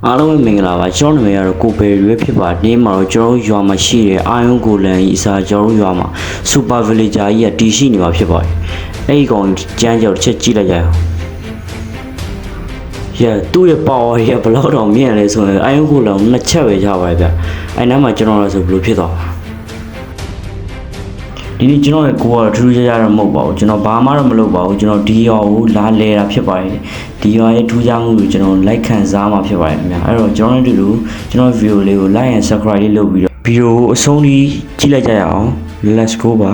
အားလုံးပဲမင်္ဂလာပါကျွန်တော်နာမည်ကတော့ကိုပေရွေးဖြစ်ပါဒီမှာတော့ကျွန်တော်ရွာမှာရှိတဲ့အာယုံကိုလန်ကြီးအစားကျွန်တော်ရွာမှာစူပါဗီလေဂျာကြီးကတည်ရှိနေမှာဖြစ်ပါတယ်အဲ့ဒီကောင်ကျန်းကြောက်တစ်ချက်ကြည့်လိုက်ကြအောင်သူ့ရဲ့ power ရဘလောက်တော့မြင်ရလဲဆိုရင်အာယုံကိုလန်နှစ်ချက်ပဲရပါတယ်ဗျအဲ့နားမှာကျွန်တော်လည်းဆိုဘယ်လိုဖြစ်သွားဒီနေ့ကျွန်တော်ရဲ့ကိုကတော့ထူးထူးခြားခြားတော့မဟုတ်ပါဘူးကျွန်တော်ဘာမှတော့မလုပ်ပါဘူးကျွန်တော်ဒီရောကိုလာလဲတာဖြစ်ပါတယ်ဒီရောရဲ့ထူးခြားမှုကိုကျွန်တော် like ခံစားမှာဖြစ်ပါတယ်ခင်ဗျာအဲ့တော့ကျွန်တော်တို့ကျွန်တော် video လေးကို like and subscribe လေးလုပ်ပြီးတော့ video ကိုအဆုံးထိကြည့်လိုက်ကြရအောင် let's go ပါ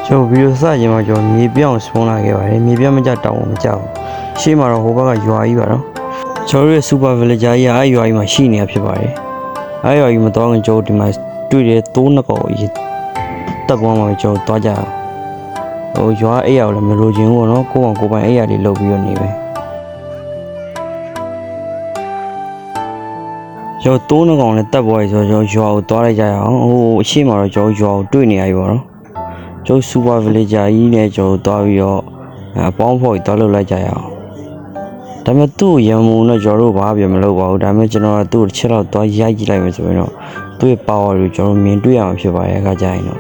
ကျွန်တော် video စရင်မှာကျွန်တော်မြေပြောင်းစပွန်လာခဲ့ပါတယ်မြေပြောင်းမကြတောင်းမကြဘူးရှေ့မှာတော့ဟိုဘက်ကရွာကြီးပါတော့ကျွန်တော်ရဲ့ super villager ကြီးအဲ့ရွာကြီးမှာရှိနေတာဖြစ်ပါတယ်အဲ့ရွာကြီးမှာတော့ကျွန်တော်ဒီမှာတွေ့တဲ့တိုးနှစ်ကောင်ကြီးတက်ကွမ်းမှာကျွန်တော်တွားကြဟိုရွာအိယာကိုလည်းမလိုချင်ဘူးပေါ့နော်ကိုယ့်အောင်ကိုယ်ပိုင်အိယာလေးလုပ်ပြီးတော့နေပဲကျွန်တော်တိုးနှစ်ကောင်နဲ့တက်ပေါ်ရဆိုတော့ရွာကိုတွားလိုက်ကြရအောင်ဟိုအရှိမတော့ကျွန်တော်ရွာကိုတွေ့နေရပြီပေါ့နော်ကျွန်တော် super villager ကြီးနဲ့ကျွန်တော်တွားပြီးတော့အပေါင်းဖော်ကြီးတွားလုပ်လိုက်ကြရအောင်ဒါပေမဲ့သူ့ရံမှုနဲ့ကျွန်တော်တို့ဘာမှမလုပ်ပါဘူးဒါပေမဲ့ကျွန်တော်ကသူ့တစ်ချက်တော့တွားရိုက်ကြည့်လိုက်မယ်ဆိုရင်တော့သူ့ရဲ့ power ကိုကျွန်တော်မြင်တွေ့ရမှာဖြစ်ပါတယ်အခါကျရင်တော့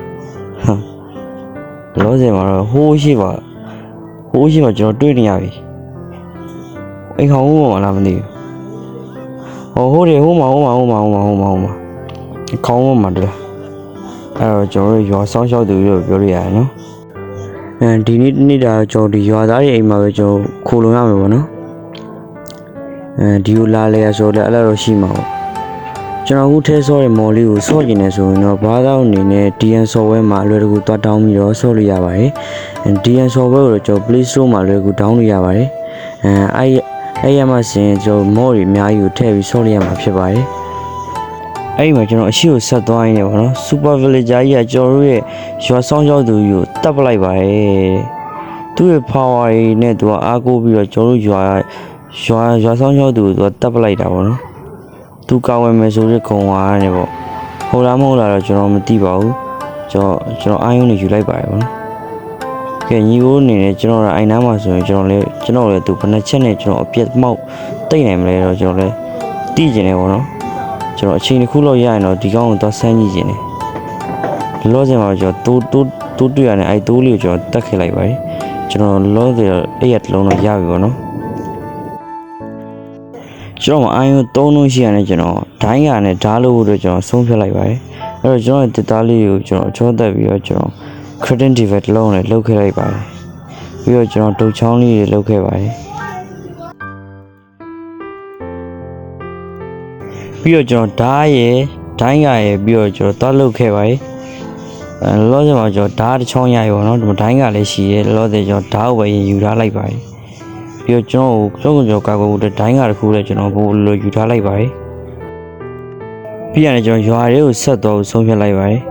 လောဆယ်မှာတော့ဟိုးရှိပါကျွန်တော်တွေ့နေရပြီအိမ်ခေါင်းဦးမှာလားမသိဘူးဟိုတယ်ဟိုမှာခေါင်းဦးမှာတလားအဲ့တော့ကျွန်တော်ရွာဆောင်းရှောက်သူလို့ပြောလို့ရတယ်နော်ဒီနေ့ဒါကျွန်တော်ဒီရွာသားတွေအိမ်မှာပဲကျွန်တော်ခိုးလုံရမယ်ပေါ့နော်ဒီကိုလာလေဆိုတော့အဲ့လိုတော့ရှိမှာပေါ့ကျွန်တော်အခုထဲဆော့တဲ့မော်လေးကိုဆော့ကျင်နေဆိုရင်တော့ဘာသာအနေနဲ့ DN software မှာအလွယ်တကူတွားတောင်းပြီးတော့ဆော့လို့ရပါတယ် DN software ကိုကျွန်တော် Play Store မှာလွယ်ကူ download လုပ်ရပါတယ်အဲ့ရမှာဆိုရင်ကျွန်တော်မော်တွေအများကြီးကိုထည့်ပြီးဆော့လို့ရမှာဖြစ်ပါတယ်အဲ့ဒီမှာကျွန်တော်အရှိကိုဆက်သွားရင်းနေပါတော့ Super Villager ကြီးကကျွန်တော်တို့ရဲ့ရွာဆောင်ရောက်သူကြီးကိုတပ်ပလိုက်ပါတယ်သူ့ရဲ့ power နဲ့သူကအားကိုးပြီးတော့ကျွန်တော်တို့ရွာဆောင်ရောက်သူကိုသူကတပ်ပလိုက်တာပေါ့နော်သူကောင်းဝင်မယ်ဆိုတဲ့ခုံဝါနဲ့ပေါ့ဟုတ်လားမဟုတ်လားတော့ကျွန်တော်မသိပါဘူးကျွန်တော်အာယုံနဲ့ယူလိုက်ပါတယ်ပေါ့နော်ကဲညီကိုအနေနဲ့ကျွန်တော်ကအိုင်နားမှာဆိုရင်ကျွန်တော်လည်းသူဘယ်နှချက်နဲ့ကျွန်တော်အပြတ်မောက်တိတ်နိုင်မလဲတော့ကျွန်တော်လည်းသိကျင်တယ်ပေါ့နော်ကျွန်တော်အချိန်တစ်ခုလောက်ရရင်တော့ဒီကောင်းကိုသွားဆန်းကြည့်ကျင်တယ်လောဆယ်မှာကျွန်တော်တိုးတွေ့ရတဲ့အဲ့တိုးလေးကိုကျွန်တော်တက်ခဲ့လိုက်ပါတယ်ကျွန်တော်လောဆယ်အဲ့ရတလုံးတော့ရပြီပေါ့နော်ကျွန်တော်အာယုံ3လုံးရှိရတယ်ကျွန်တော်ဒိုင်းရနဲ့ဓားလို့တို့ကျွန်တော်ဆုံးဖြတ်လိုက်ပါတယ်အဲ့တော့ကျွန်တော်တစ်သားလေးကိုကျွန်တော်ချောတက်ပြီးတော့ကျွန်တော် credit divide လုံးနဲ့လုပ်ခဲ့လိုက်ပါတယ်ပြီးတော့ကျွန်တော်တုတ်ချောင်းလေးတွေလုပ်ခဲ့ပါတယ်ပြီးတော့ကျွန်တော်ဓားရယ်ဒိုင်းရယ်ပြီးတော့ကျွန်တော်သွားလုပ်ခဲ့ပါတယ်လောဆယ်မှာကျွန်တော်ဓားတစ်ချောင်းရရပါတော့ဒီမှာဒိုင်းကလည်းရှိရဲလောဆယ်ကျွန်တော်ဓားကိုပဲယူထားလိုက်ပါတယ်ပြီးတော့ကျွန်တော်ကာကွယ်ဖို့ဒိုင်းကတစ်ခုလည်းကျွန်တော်ဘိုးလိုယူထားလိုက်ပါတယ်ပြီးရတယ်ကျွန်တော်ရွာတွေကိုဆက်တော့ဆုံးဖြတ်လိုက်ပါတယ်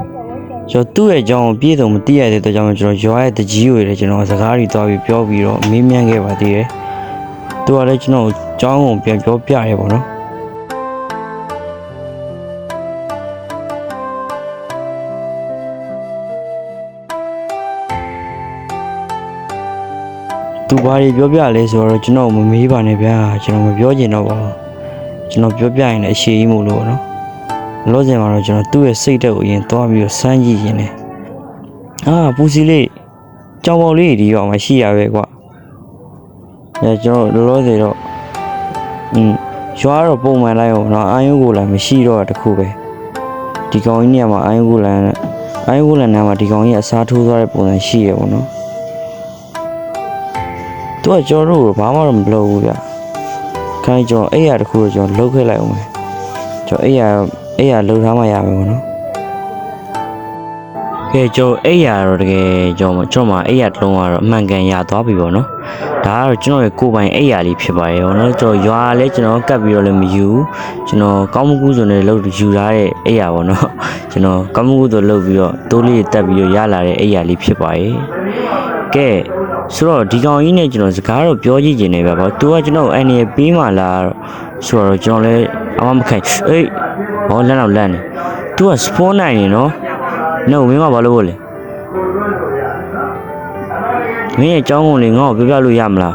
ကျွန်တော်သူ့ရဲ့အကြောင်းကိုပြည့်စုံမသိရတဲ့အတွက်ကြောင့်ကျွန်တော်ရွာရဲ့တကြီးကိုလည်းကျွန်တော်စကားတွေတွားပြီးပြောပြီးတော့မေးမြန်းခဲ့ပါသေးတယ်သူကလည်းကျွန်တော်အကြောင်းကိုပြန်ပြောပြရဲပေါ့နော်သူဘာတွေပြောပြလဲဆိုတော့ကျွန်တော်မမေးပါနဲ့ဗျာကျွန်တော်မပြောချင်တော့ပါဘူးကျွန်တော်ပြောပြရင်လည်းအရှိကြီးမို့လို့နော်လောဆယ်မှာတော့ကျွန်တော်သူ့ရဲ့စိတ်ဓာတ်ကိုအရင်သွားပြီးတော့စမ်းကြည့်ရင်လည်းပူစီလေးကြောင်ပေါလေးဒီရောက်မှရှိရပဲကွာကျွန်တော်လောဆယ်တော့ရွာတော့ပုံမှန်လိုက်အောင်နော်အာယုံကိုလည်းမရှိတော့တခုပဲဒီကောင်ကြီးနေရာမှာအာယုံကိုလည်းနားမှာဒီကောင်ကြီးအစားထိုးသွားတဲ့ပုံစံရှိရပေါ့နော်သူကကျွန်တော်တို့ဘာမှတော့မလုပ်ဘူးဗျခိုင်းကျွန်တော်အဲ့ရတခုတော့ကျွန်တော်လုပ်ခဲ့လိုက်အောင်မယ်ကျွန်တော်အဲ့ရလှုပ်ထားမှရမယ်ပေါ့နော်ကဲကျွန်တော်အဲ့ရတော့တကယ်ကျွန်တော်မှာအဲ့ရတစ်လုံးကတော့အမှန်ကန်ရသွားပြီပေါ့နော်ဒါကတော့ကျွန်တော်ရဲ့ကိုယ်ပိုင်အဲ့ရလေးဖြစ်ပါတယ်ပေါ့နော်ကျွန်တော်ရွာလဲကျွန်တော်ကတ်ပြီးတော့လည်းမယူကျွန်တော်ကောင်းမကူးဆိုနေလို့ယူထားတဲ့အဲ့ရပေါ့နော်ကျွန်တော်ကောင်းမကူးဆိုလုပ်ပြီးတော့တိုးလေးတက်ပြီးတော့ရလာတဲ့အဲ့ရလေးဖြစ်ပါတယ်ကဲဆိုတော့ဒီကောင်ကြီးနဲ့ကျွန်တော်စကားတော့ပြောကြည့်နေပဲပေါ့သူကကျွန်တော်အန်ရပေးမှလားဆိုတော့ကျွန်တော်လည်းအမမခိုင်လမ်းတော့လမ်းနေသူကစပွန်နိုင်နေနော်မင်းကဘာလို့လဲမင်းရဲ့အကြောင်းကိုလေငါ့ကိုပြောပြလို့ရမလား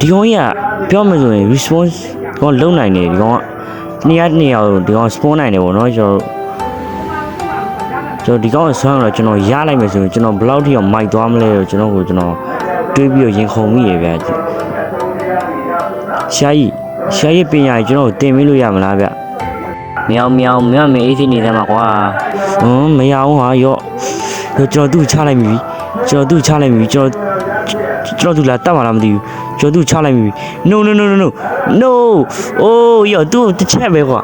ဒီကောင်ကြီးကပြောမှဆိုရင် response ကောင်လုံနိုင်တယ်ဒီကောင်က2ရက်2ရက်ဒီကောင် spawn နိုင်တယ်ပေါ့နော်ကျွန်တော်ဒီကောင်ကိုဆွမ်းတော့ကျွန်တော်ရလိုက်မယ်ဆိုရင်ကျွန်တော်ဘယ်လောက်ထိအောင်မိုက်သွားမလဲတော့ကျွန်တော်တွေးပြီးတော့ရင်ခုန်မိရဗျရှာကြီးပညာကြီးကျွန်တော်တင်ပေးလို့ရမလားဗျမြောင်မေးအေးစိနေတယ်မှာကွာမရအောင်ဟာရော့ကျွန်တော်သူ့ချလိုက်ပြီကျွန်တော်သူလာတတ်မှာလားမသိဘူးကျွန်တော်သူ့ချလိုက်ပြီ no oh ရော့သူ့တစ်ချက်ပဲကွာ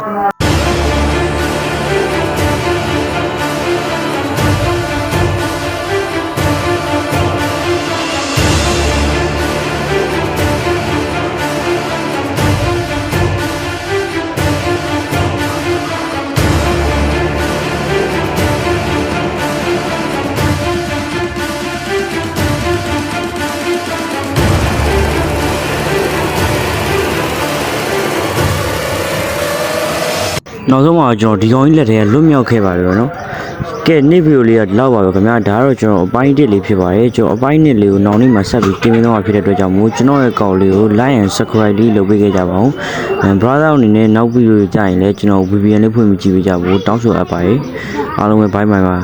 နောက်ဆုံးမှာကျွန်တော်ဒီကောင်ကြီးလက်ထဲလွတ်မြောက်ခဲ့ပါပြီနော်ကဲနေ့ဗီဒီယိုလေးကလောက်ပါပဲခင်ဗျာဒါကတော့ကျွန်တော်အပိုင်း1လေးဖြစ်ပါတယ်ကျွန်တော်အပိုင်း1လေးကိုနောက်နေ့မှာဆက်ပြီးတင်ပြသွားမှာဖြစ်တဲ့အတွက်ကြောင့်မို့ကျွန်တော်ရဲ့ကောင်လေးကို like and subscribe လေးလုပ်ပေးခဲ့ကြပါဦးbrother အနေနဲ့နောက်ဗီဒီယိုကြာရင်လည်းကျွန်တော် VPN လေးဖွင့်ပြီးကြည့်ပေးကြဖို့တောင်းဆိုအပ်ပါတယ်အားလုံးပဲ bye bye ပါ